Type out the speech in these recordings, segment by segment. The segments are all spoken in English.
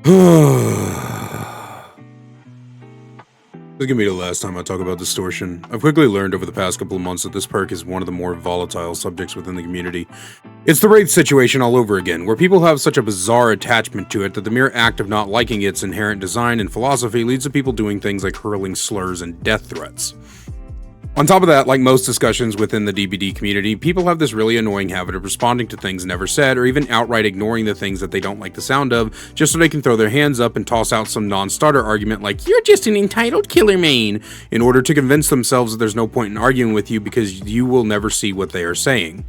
This is gonna be the last time I talk about Distortion. I've quickly learned over the past couple of months that this perk is one of the more volatile subjects within the community. It's the Wraith situation all over again, where people have such a bizarre attachment to it that the mere act of not liking its inherent design and philosophy leads to people doing things like hurling slurs and death threats. On top of that, like most discussions within the DBD community, people have this really annoying habit of responding to things never said, or even outright ignoring the things that they don't like the sound of, just so they can throw their hands up and toss out some non-starter argument like, "You're just an entitled killer main," in order to convince themselves that there's no point in arguing with you because you will never see what they are saying.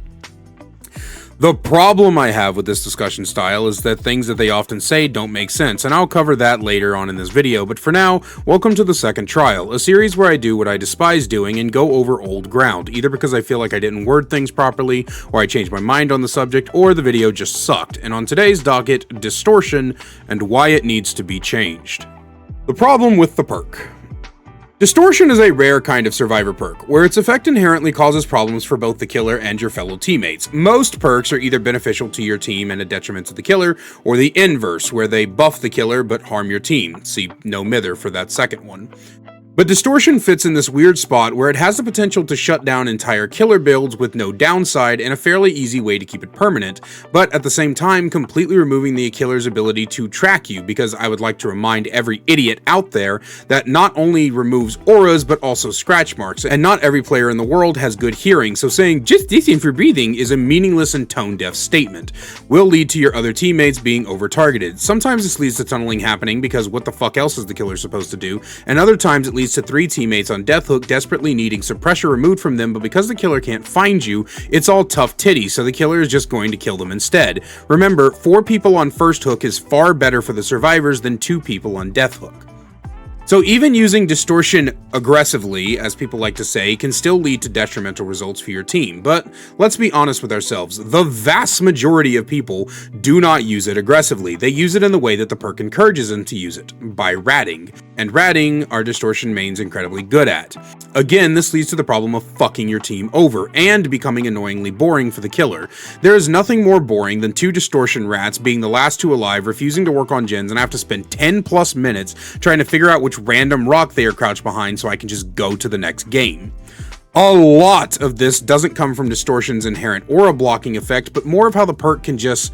The problem I have with this discussion style is that things that they often say don't make sense, and I'll cover that later on in this video, but for now, welcome to the second trial, a series where I do what I despise doing and go over old ground, either because I feel like I didn't word things properly, or I changed my mind on the subject, or the video just sucked, and on today's docket, Distortion, and why it needs to be changed. The problem with the perk. Distortion is a rare kind of survivor perk, where its effect inherently causes problems for both the killer and your fellow teammates. Most perks are either beneficial to your team and a detriment to the killer, or the inverse, where they buff the killer but harm your team. See No Mither for that second one. But Distortion fits in this weird spot where it has the potential to shut down entire killer builds with no downside and a fairly easy way to keep it permanent, but at the same time completely removing the killer's ability to track you, because I would like to remind every idiot out there that not only removes auras but also scratch marks, and not every player in the world has good hearing, so saying "just listen for breathing" is a meaningless and tone-deaf statement. Will lead to your other teammates being over-targeted. Sometimes this leads to tunneling happening because what the fuck else is the killer supposed to do, and other times it leads to 3 teammates on death hook desperately needing suppressor removed from them, but because the killer can't find you, it's all tough titty, so the killer is just going to kill them instead. Remember, 4 people on first hook is far better for the survivors than 2 people on death hook. So even using Distortion aggressively, as people like to say, can still lead to detrimental results for your team. But let's be honest with ourselves, the vast majority of people do not use it aggressively. They use it in the way that the perk encourages them to use it, by ratting. And ratting are Distortion mains incredibly good at. Again, this leads to the problem of fucking your team over, and becoming annoyingly boring for the killer. There is nothing more boring than 2 Distortion rats being the last 2 alive, refusing to work on gens, and I have to spend 10 plus minutes trying to figure out which random rock they are crouched behind so I can just go to the next game. A lot of this doesn't come from Distortion's inherent aura blocking effect, but more of how the perk can just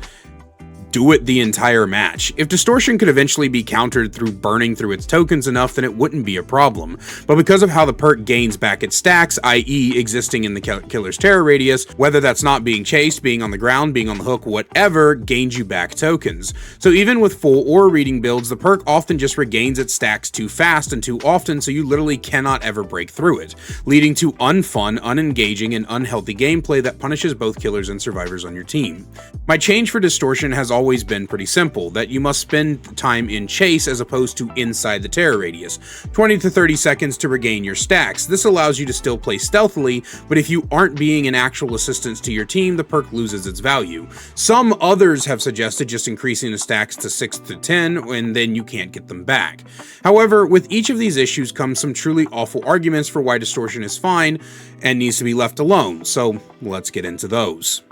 do it the entire match. If Distortion could eventually be countered through burning through its tokens enough, then it wouldn't be a problem. But because of how the perk gains back its stacks, i.e. existing in the killer's terror radius, whether that's not being chased, being on the ground, being on the hook, whatever, gains you back tokens. So even with full aura reading builds, the perk often just regains its stacks too fast and too often, so you literally cannot ever break through it, leading to unfun, unengaging, and unhealthy gameplay that punishes both killers and survivors on your team. My change for Distortion has always been pretty simple, that you must spend time in chase as opposed to inside the terror radius. 20 to 30 seconds to regain your stacks. This allows you to still play stealthily, but if you aren't being an actual assistance to your team, the perk loses its value. Some others have suggested just increasing the stacks to 6 to 10, and then you can't get them back. However, with each of these issues comes some truly awful arguments for why Distortion is fine and needs to be left alone, so let's get into those.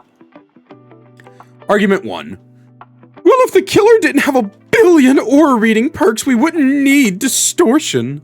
Argument 1. Well, if the killer didn't have a billion aura reading perks, we wouldn't need Distortion.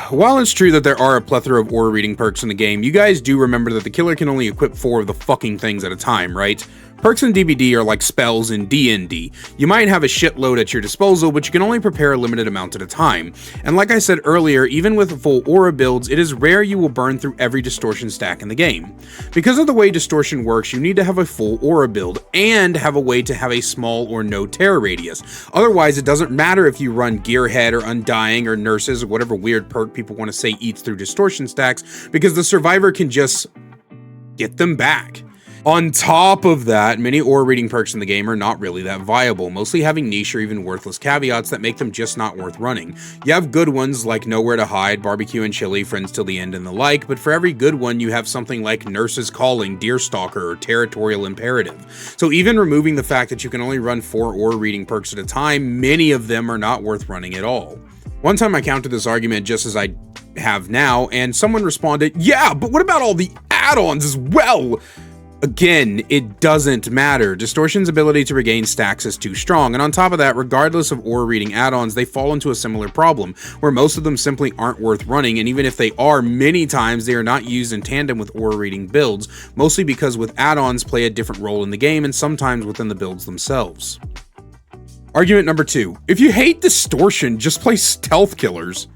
While it's true that there are a plethora of aura reading perks in the game, you guys do remember that the killer can only equip 4 of the fucking things at a time, right? Perks in DBD are like spells in D&D. You might have a shitload at your disposal, but you can only prepare a limited amount at a time. And like I said earlier, even with full aura builds, it is rare you will burn through every Distortion stack in the game. Because of the way Distortion works, you need to have a full aura build, and have a way to have a small or no terror radius. Otherwise, it doesn't matter if you run Gearhead or Undying or Nurses or whatever weird perk people want to say eats through Distortion stacks, because the survivor can just get them back. On top of that, many aura reading perks in the game are not really that viable, mostly having niche or even worthless caveats that make them just not worth running. You have good ones like Nowhere to Hide, Barbecue and Chili, Friends Till the End, and the like, but for every good one you have something like Nurse's Calling, Deerstalker, or Territorial Imperative. So even removing the fact that you can only run 4 aura reading perks at a time, many of them are not worth running at all. One time I countered this argument just as I have now, and someone responded, "Yeah, but what about all the add-ons as well?" Again, it doesn't matter. Distortion's ability to regain stacks is too strong, and on top of that, regardless of aura reading add-ons, they fall into a similar problem, where most of them simply aren't worth running, and even if they are, many times they are not used in tandem with aura reading builds, mostly because with add-ons play a different role in the game and sometimes within the builds themselves. Argument number 2. If you hate Distortion, just play Stealth Killers.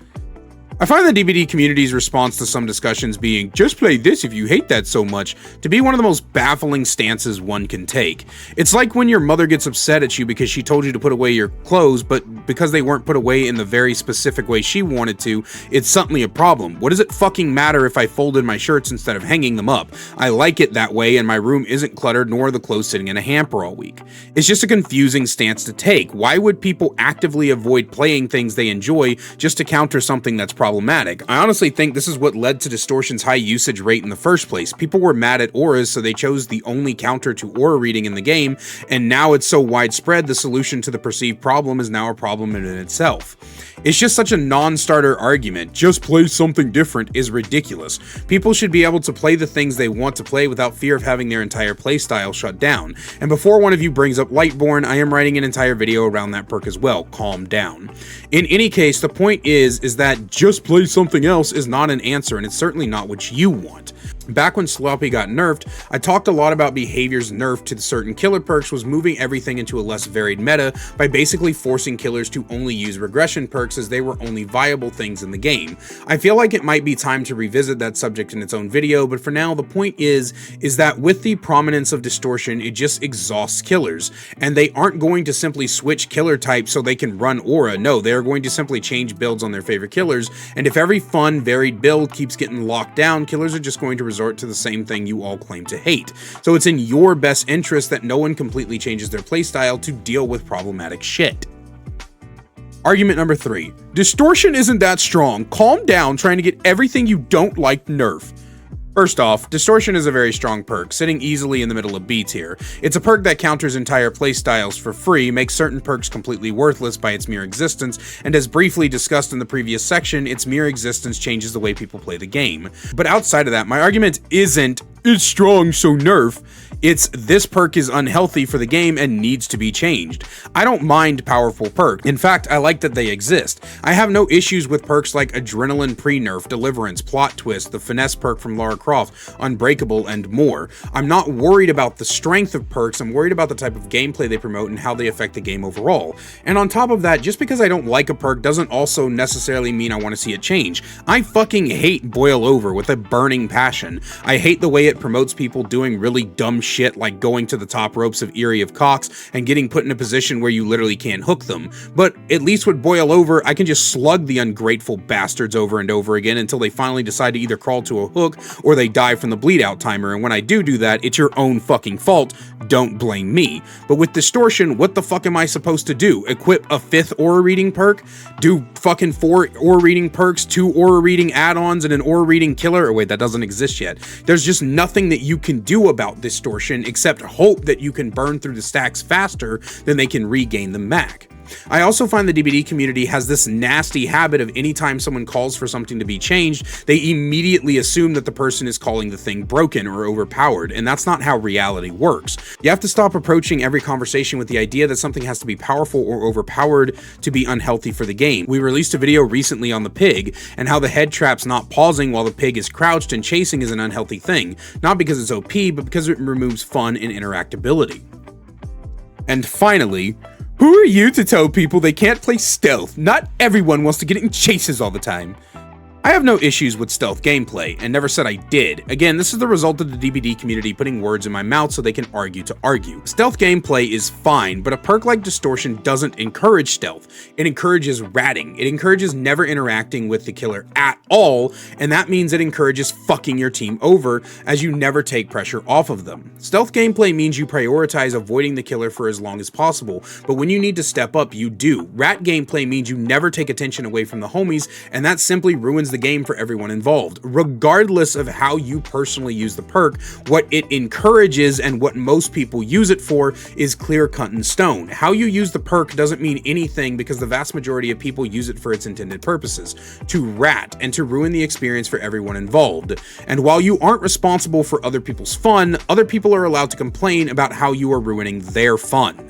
I find the DBD community's response to some discussions being, just play this if you hate that so much, to be one of the most baffling stances one can take. It's like when your mother gets upset at you because she told you to put away your clothes, but because they weren't put away in the very specific way she wanted to, it's suddenly a problem. What does it fucking matter if I folded my shirts instead of hanging them up? I like it that way, and my room isn't cluttered, nor are the clothes sitting in a hamper all week. It's just a confusing stance to take. Why would people actively avoid playing things they enjoy just to counter something that's problematic? I honestly think this is what led to Distortion's high usage rate in the first place. People were mad at auras, so they chose the only counter to aura reading in the game, and now it's so widespread, the solution to the perceived problem is now a problem in itself. It's just such a non-starter argument. Just play something different is ridiculous. People should be able to play the things they want to play without fear of having their entire playstyle shut down. And before one of you brings up Lightborn, I am writing an entire video around that perk as well. Calm down. In any case, the point is that just play something else is not an answer, and it's certainly not what you want. Back when Sloppy got nerfed, I talked a lot about behavior's nerf to certain killer perks was moving everything into a less varied meta by basically forcing killers to only use regression perks as they were only viable things in the game. I feel like it might be time to revisit that subject in its own video, but for now the point is that with the prominence of Distortion, it just exhausts killers, and they aren't going to simply switch killer type so they can run aura. No, they are going to simply change builds on their favorite killers, and if every fun, varied build keeps getting locked down, killers are just going to resort to the same thing you all claim to hate. So it's in your best interest that no one completely changes their playstyle to deal with problematic shit. Argument number 3. Distortion isn't that strong. Calm down trying to get everything you don't like nerf. First off, Distortion is a very strong perk, sitting easily in the middle of B tier. It's a perk that counters entire playstyles for free, makes certain perks completely worthless by its mere existence, and as briefly discussed in the previous section, its mere existence changes the way people play the game. But outside of that, my argument isn't, it's strong so nerf. It's, this perk is unhealthy for the game and needs to be changed. I don't mind powerful perks. In fact, I like that they exist. I have no issues with perks like Adrenaline Pre-Nerf, Deliverance, Plot Twist, the Finesse perk from Lara Croft, Unbreakable, and more. I'm not worried about the strength of perks, I'm worried about the type of gameplay they promote and how they affect the game overall. And on top of that, just because I don't like a perk doesn't also necessarily mean I want to see it change. I fucking hate Boil Over with a burning passion. I hate the way it promotes people doing really dumb shit like going to the top ropes of Eerie of Cox and getting put in a position where you literally can't hook them. But at least with Boil Over, I can just slug the ungrateful bastards over and over again until they finally decide to either crawl to a hook or they die from the bleed out timer, and when I do that, it's your own fucking fault. Don't blame me. But with Distortion, what the fuck am I supposed to do? Equip a 5th aura reading perk? Do fucking 4 aura reading perks, 2 aura reading add-ons, and an aura reading killer? Or wait, that doesn't exist yet. There's just nothing that you can do about Distortion except hope that you can burn through the stacks faster than they can regain them back. I also find the DBD community has this nasty habit of anytime someone calls for something to be changed, they immediately assume that the person is calling the thing broken or overpowered, and that's not how reality works. You have to stop approaching every conversation with the idea that something has to be powerful or overpowered to be unhealthy for the game. We released a video recently on the pig, and how the head trap's not pausing while the pig is crouched and chasing is an unhealthy thing, not because it's OP, but because it removes fun and interactability. And finally, who are you to tell people they can't play stealth? Not everyone wants to get in chases all the time. I have no issues with stealth gameplay, and never said I did. Again, this is the result of the DBD community putting words in my mouth so they can argue to argue. Stealth gameplay is fine, but a perk like Distortion doesn't encourage stealth. It encourages ratting. It encourages never interacting with the killer at all, and that means it encourages fucking your team over, as you never take pressure off of them. Stealth gameplay means you prioritize avoiding the killer for as long as possible, but when you need to step up, you do. Rat gameplay means you never take attention away from the homies, and that simply ruins the game for everyone involved. Regardless of how you personally use the perk, what it encourages and what most people use it for is clear cut in stone. How you use the perk doesn't mean anything because the vast majority of people use it for its intended purposes, to rat and to ruin the experience for everyone involved. And while you aren't responsible for other people's fun, other people are allowed to complain about how you are ruining their fun.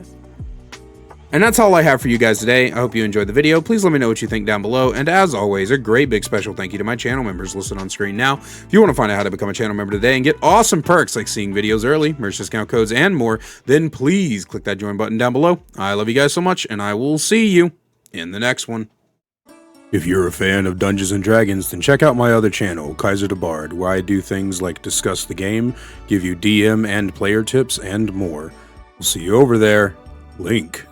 And that's all I have for you guys today. I hope you enjoyed the video. Please let me know what you think down below. And as always, a great big special thank you to my channel members listed on screen now. If you want to find out how to become a channel member today and get awesome perks like seeing videos early, merch discount codes, and more, then please click that join button down below. I love you guys so much, and I will see you in the next one. If you're a fan of Dungeons & Dragons, then check out my other channel, Kaiser the Bard, where I do things like discuss the game, give you DM and player tips, and more. We'll see you over there. Link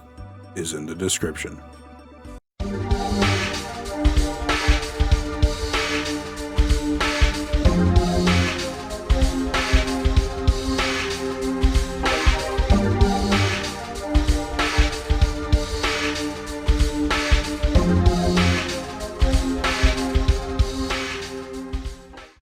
is in the description.